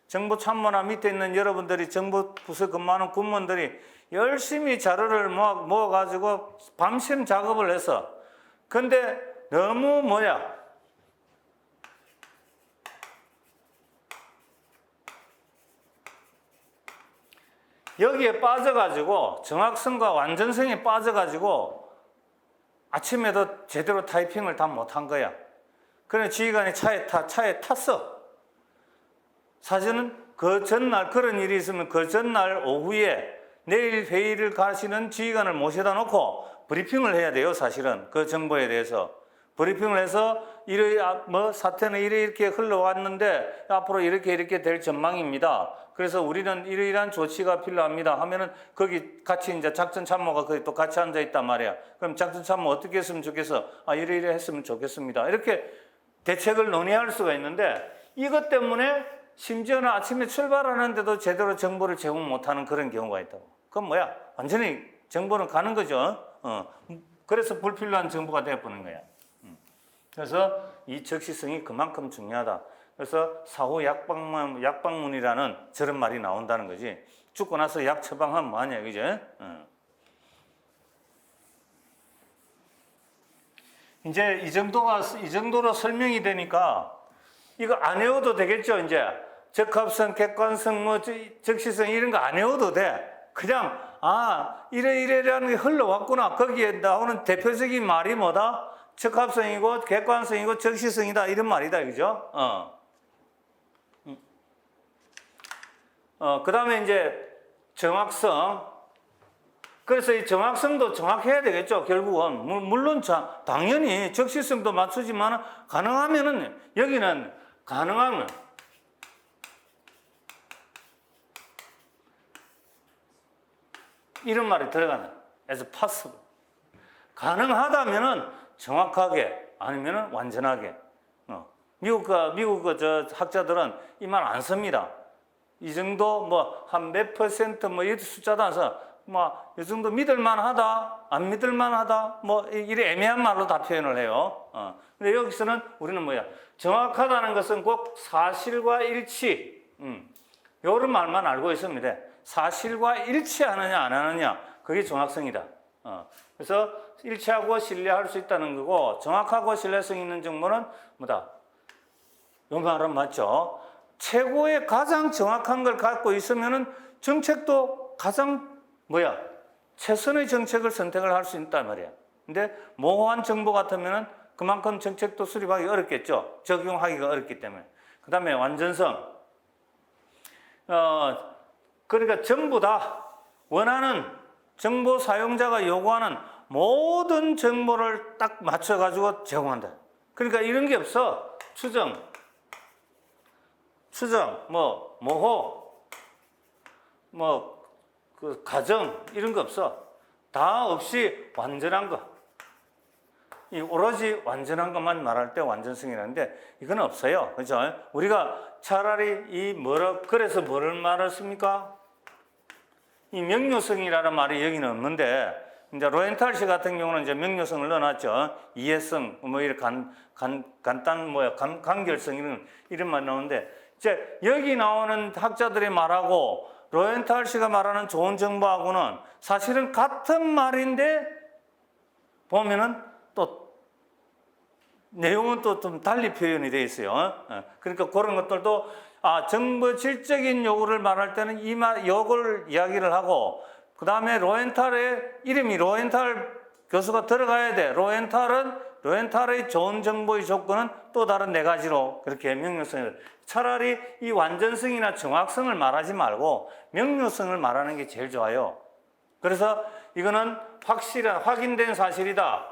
정보 참모나 밑에 있는 여러분들이 정보 부서 근무하는 군무원들이 열심히 자료를 모아가지고 밤샘 작업을 해서 근데 너무 여기에 빠져가지고 정확성과 완전성에 빠져가지고 아침에도 제대로 타이핑을 다 못한 거야. 그래 지휘관이 차에 탔어. 사실은 그 전날 그런 일이 있으면 그 전날 오후에 내일 회의를 가시는 지휘관을 모셔다 놓고 브리핑을 해야 돼요. 사실은 그 정보에 대해서 브리핑을 해서 사태는 이렇게 흘러왔는데 앞으로 이렇게 될 전망입니다. 그래서 우리는 이러이러한 조치가 필요합니다 하면은 거기 같이 이제 작전 참모가 거기 또 같이 앉아 있단 말이야. 그럼 작전 참모 어떻게 했으면 좋겠어? 이래 했으면 좋겠습니다. 이렇게 대책을 논의할 수가 있는데 이것 때문에 심지어는 아침에 출발하는데도 제대로 정보를 제공 못하는 그런 경우가 있다고. 그건 완전히 정보는 가는 거죠. 그래서 불필요한 정보가 되어버리는 거야. 그래서 이 적시성이 그만큼 중요하다. 그래서 사후 약방문이라는 저런 말이 나온다는 거지. 죽고 나서 약 처방하면 뭐하냐, 그죠? 이제 이 정도로 설명이 되니까 이거 안 외워도 되겠죠, 이제. 적합성, 객관성, 적시성 이런 거 안 외워도 돼. 그냥 이래라는 게 흘러왔구나. 거기에 나오는 대표적인 말이 뭐다? 적합성이고 객관성이고 적시성이다 이런 말이다, 그죠? 그 다음에 이제 정확성. 그래서 이 정확성도 정확해야 되겠죠, 결국은. 물론 당연히 적시성도 맞추지만 가능하면은 여기는 가능하면 이런 말이 들어가는 as possible. 가능하다면은 정확하게 아니면은 완전하게. 미국 저 학자들은 이 말 안 씁니다. 이 정도 뭐 한 몇 퍼센트 뭐 이 숫자도 안 써. 뭐 이 정도 믿을만하다, 안 믿을만하다, 뭐 이래 애매한 말로 다 표현을 해요. 근데 여기서는 우리는 뭐야? 정확하다는 것은 꼭 사실과 일치. 이런 말만 알고 있으면 돼. 사실과 일치하느냐 안 하느냐 그게 정확성이다. 그래서 일치하고 신뢰할 수 있다는 거고 정확하고 신뢰성 있는 정보는 뭐다? 이 말은 맞죠? 최고의 가장 정확한 걸 갖고 있으면은 정책도 가장 최선의 정책을 선택을 할 수 있단 말이야. 근데 모호한 정보 같으면은 그만큼 정책도 수립하기 어렵겠죠. 적용하기가 어렵기 때문에. 그 다음에 완전성. 그러니까 전부 다 원하는 정보 사용자가 요구하는 모든 정보를 딱 맞춰가지고 제공한다. 그러니까 이런 게 없어. 추정, 모호, 그 가정 이런 거 없어. 다 없이 완전한 거. 이 오로지 완전한 것만 말할 때 완전성이라는데 이건 없어요. 그렇죠? 우리가 차라리 그래서 뭐를 말했습니까? 이 명료성이라는 말이 여기는 없는데 이제 로엔탈시 같은 경우는 이제 명료성을 넣어놨죠. 이해성, 뭐 이렇게 간결성 이런 말 나오는데 이제 여기 나오는 학자들이 말하고 로엔탈시가 말하는 좋은 정보하고는 사실은 같은 말인데 보면은 또 내용은 또 좀 달리 표현이 되어 있어요. 그러니까 그런 것들도 정보 질적인 요구를 말할 때는 요걸 이야기를 하고 그 다음에 로엔탈의 이름이 로엔탈 교수가 들어가야 돼. 로엔탈의 좋은 정보의 조건은 또 다른 네 가지로 그렇게 명료성을 차라리 이 완전성이나 정확성을 말하지 말고 명료성을 말하는 게 제일 좋아요. 그래서 이거는 확인된 사실이다.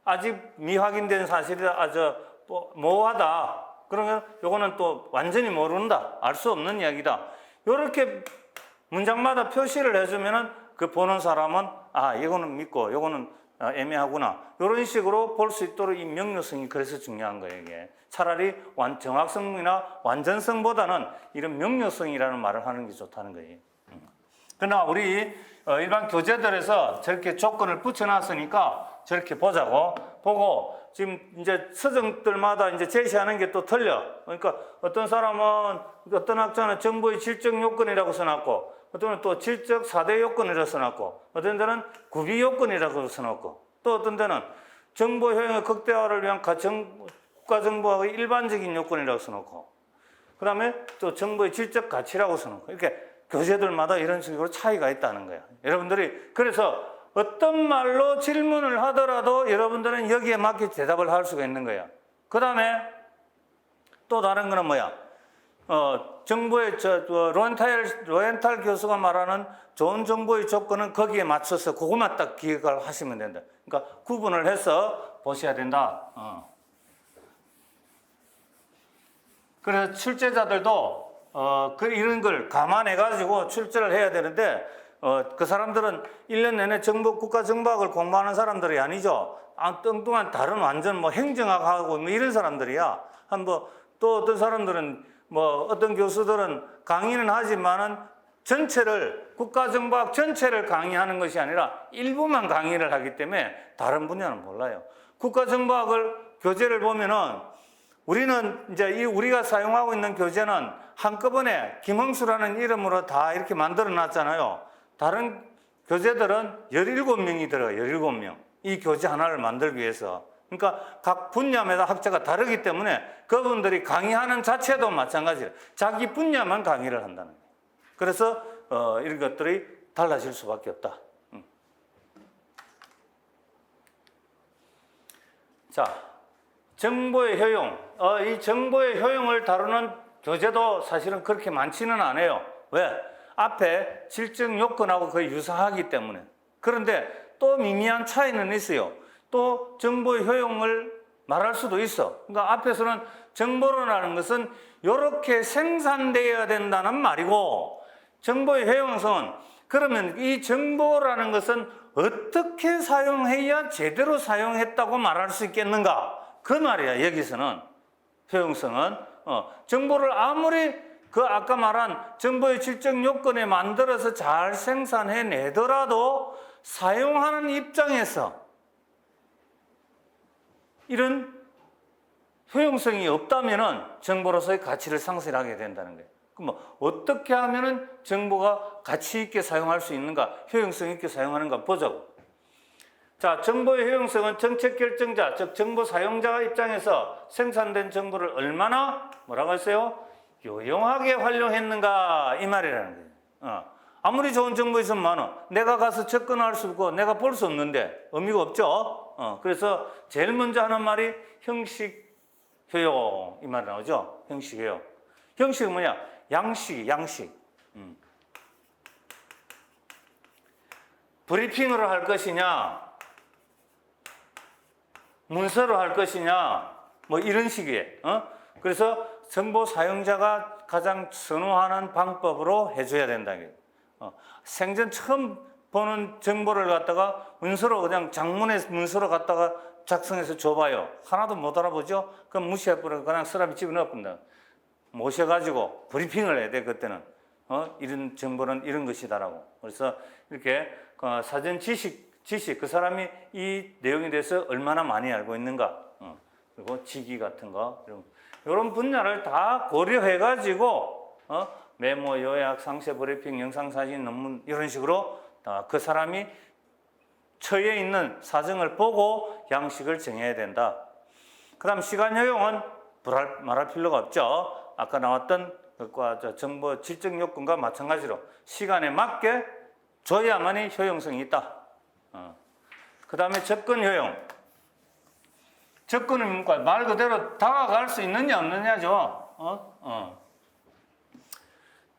아직 미확인된 사실이다. 모호하다. 그러면 요거는 또 완전히 모른다. 알 수 없는 이야기다. 이렇게 문장마다 표시를 해주면은 그 보는 사람은 이거는 믿고 요거는 애매하구나. 이런 식으로 볼 수 있도록 이 명료성이 그래서 중요한 거예요. 이게 차라리 정확성이나 완전성보다는 이런 명료성이라는 말을 하는 게 좋다는 거예요. 그러나 우리 일반 교재들에서 저렇게 조건을 붙여놨으니까 저렇게 보고 지금 이제 서적들마다 이제 제시하는 게 또 틀려. 그러니까 어떤 사람은 어떤 학자는 정보의 질적 요건이라고 써놨고 어떤 또 질적 4대 요건이라고 써놨고 어떤 데는 구비 요건이라고 써놨고 또 어떤 데는 정보 효용의 극대화를 위한 국가 정보의 일반적인 요건이라고 써놓고 그 다음에 또 정보의 질적 가치라고 써놓고 이렇게 교재들마다 이런 식으로 차이가 있다는 거예요. 여러분들이 그래서 어떤 말로 질문을 하더라도 여러분들은 여기에 맞게 대답을 할 수가 있는 거예요. 그 다음에 또 다른 거는 뭐야? 정보의 로엔탈 교수가 말하는 좋은 정보의 조건은 거기에 맞춰서 그것만 딱 기억을 하시면 된다. 그러니까 구분을 해서 보셔야 된다. 그래서 출제자들도 이런 걸 감안해가지고 출제를 해야 되는데 그 사람들은 1년 내내 국가 정보학을 공부하는 사람들이 아니죠. 뚱뚱한 다른 완전 행정학하고 이런 사람들이야. 또 어떤 사람들은 어떤 교수들은 강의는 하지만은 국가 정보학 전체를 강의하는 것이 아니라 일부만 강의를 하기 때문에 다른 분야는 몰라요. 국가 정보학을 교재를 보면은 우리는 이제 우리가 사용하고 있는 교재는 한꺼번에 김흥수라는 이름으로 다 이렇게 만들어 놨잖아요. 다른 교재들은 17명이 들어가요. 17명. 이 교재 하나를 만들기 위해서. 그러니까 각 분야마다 학자가 다르기 때문에 그분들이 강의하는 자체도 마찬가지예요. 자기 분야만 강의를 한다는 거예요. 그래서 이런 것들이 달라질 수밖에 없다. 자, 정보의 효용. 이 정보의 효용을 다루는 교재도 사실은 그렇게 많지는 않아요. 왜? 앞에 질적 요건하고 거의 유사하기 때문에. 그런데 또 미미한 차이는 있어요. 또 정보의 효용을 말할 수도 있어. 그러니까 앞에서는 정보론이라는 것은 이렇게 생산되어야 된다는 말이고, 정보의 효용성은 그러면 이 정보라는 것은 어떻게 사용해야 제대로 사용했다고 말할 수 있겠는가? 그 말이야. 여기서는 효용성은 정보를 아무리 그 아까 말한 정보의 질적 요건에 만들어서 잘 생산해내더라도 사용하는 입장에서 이런 효용성이 없다면은 정보로서의 가치를 상실하게 된다는 거예요. 그럼 어떻게 하면은 정보가 가치 있게 사용할 수 있는가, 효용성 있게 사용하는가 보자고. 자, 정보의 효용성은 정책 결정자, 즉 정보 사용자 입장에서 생산된 정보를 얼마나 뭐라고 했어요? 유용하게 활용했는가 이 말이라는 거예요. 아무리 좋은 정보 있으면 많아. 내가 가서 접근할 수 없고 내가 볼 수 없는데 의미가 없죠. 그래서 제일 먼저 하는 말이 형식 효용 이 말이 나오죠. 형식 효용. 형식은 뭐냐? 양식. 브리핑으로 할 것이냐, 문서로 할 것이냐, 뭐 이런 식이에요. 그래서 정보 사용자가 가장 선호하는 방법으로 해줘야 된다. 생전 처음 보는 정보를 갖다가 문서로 그냥 장문의 문서로 갖다가 작성해서 줘봐요. 하나도 못 알아보죠? 그럼 무시해버리고 그냥 서랍에 집어넣어본다. 모셔가지고 브리핑을 해야 돼, 그때는. 이런 정보는 이런 것이다라고. 그래서 이렇게 사전 지식, 그 사람이 이 내용에 대해서 얼마나 많이 알고 있는가. 그리고 직위 같은 거, 이런 분야를 다 고려해가지고, 메모, 요약, 상세 브리핑, 영상, 사진, 논문, 이런 식으로 그 사람이 처해 있는 사정을 보고 양식을 정해야 된다. 그 다음 시간 효용은 말할 필요가 없죠. 아까 나왔던 것과 정보 질적 요건과 마찬가지로 시간에 맞게 줘야만이 효용성이 있다. 그 다음에 접근 효용. 접근은 뭡니까? 말 그대로 다가갈 수 있느냐 없느냐죠.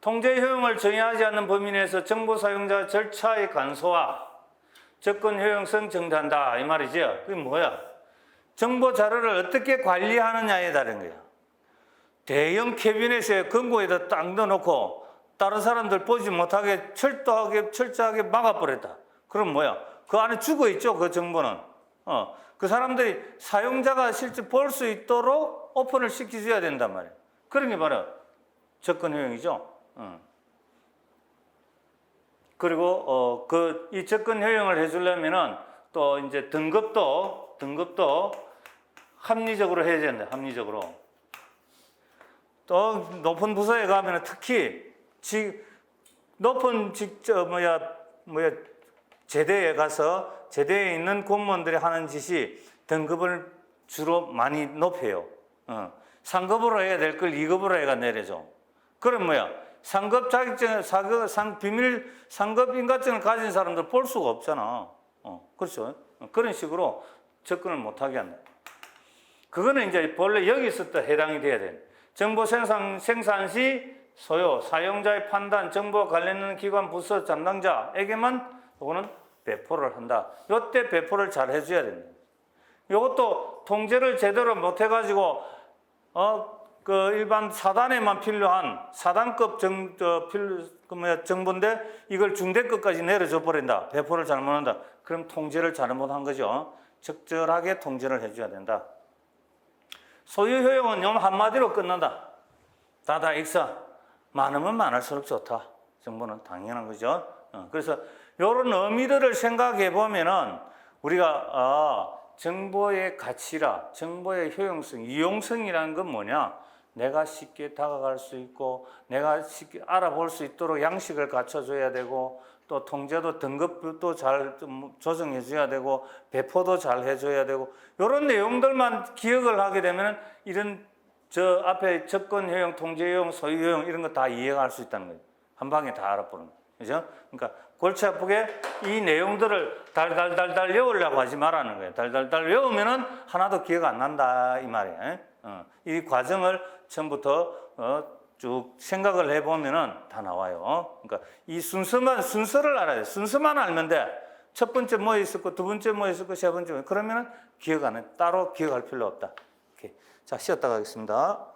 통제 효용을 정의하지 않는 범위 내에서 정보 사용자 절차의 간소화, 접근 효용성 정지한다 이 말이죠. 그게 뭐야? 정보 자료를 어떻게 관리하느냐에 다른 거야. 대형 캐비넷에 금고에다 딱 넣어놓고 다른 사람들 보지 못하게 철저하게 막아버렸다. 그럼 뭐야? 그 안에 죽어있죠, 그 정보는. 그 사람들이 사용자가 실제 볼 수 있도록 오픈을 시켜줘야 된단 말이에요. 그런 게 바로 접근 효용이죠. 그리고 이 접근 효용을 해주려면은 또 이제 등급도 합리적으로 해야 된다. 합리적으로. 또 높은 부서에 가면은 특히 높은 제대에 가서 제대에 있는 공무원들이 하는 짓이 등급을 주로 많이 높여요. 상급으로 해야 될 걸 2급으로 해가 내려줘. 그럼 뭐야? 상급 자격증, 비밀 상급 인가증을 가진 사람들 볼 수가 없잖아. 그렇죠? 그런 식으로 접근을 못하게 한다. 그거는 이제 본래 여기서부터 해당이 돼야 돼. 정보 생산 시 소요, 사용자의 판단, 정보와 관련된 기관, 부서, 담당자에게만 이거는 배포를 한다. 이때 배포를 잘 해줘야 됩니다. 이것도 통제를 제대로 못 해가지고 그 일반 사단에만 필요한 사단급 정보인데 이걸 중대급까지 내려줘 버린다. 배포를 잘못한다. 그럼 통제를 잘못한 거죠. 적절하게 통제를 해줘야 된다. 소유 효용은 요 한마디로 끝난다. 다다 익사. 많으면 많을수록 좋다. 정보는 당연한 거죠. 그래서 이런 의미들을 생각해 보면은 우리가 정보의 가치라, 정보의 효용성, 유용성이라는 건 뭐냐? 내가 쉽게 다가갈 수 있고 내가 쉽게 알아볼 수 있도록 양식을 갖춰줘야 되고 또 통제도 등급도 잘 조정해 줘야 되고 배포도 잘 해줘야 되고 이런 내용들만 기억을 하게 되면 이런 저 앞에 접근 효용, 통제 효용, 소유 효용 이런 거 다 이해할 수 있다는 거예요. 한 방에 다 알아보는 거예요. 그죠? 그러니까 골치 아프게 이 내용들을 달달달달 외우려고 하지 말라는 거예요. 달달달 외우면은 하나도 기억 안 난다 이 말이에요. 이 과정을 처음부터 쭉 생각을 해보면은 다 나와요. 그러니까 이 순서를 알아야 돼. 순서만 알면 돼. 첫 번째 뭐 있었고, 두 번째 뭐 있었고, 세 번째 뭐, 그러면은 기억 안 해. 따로 기억할 필요 없다. 이렇게. 자, 쉬었다 가겠습니다.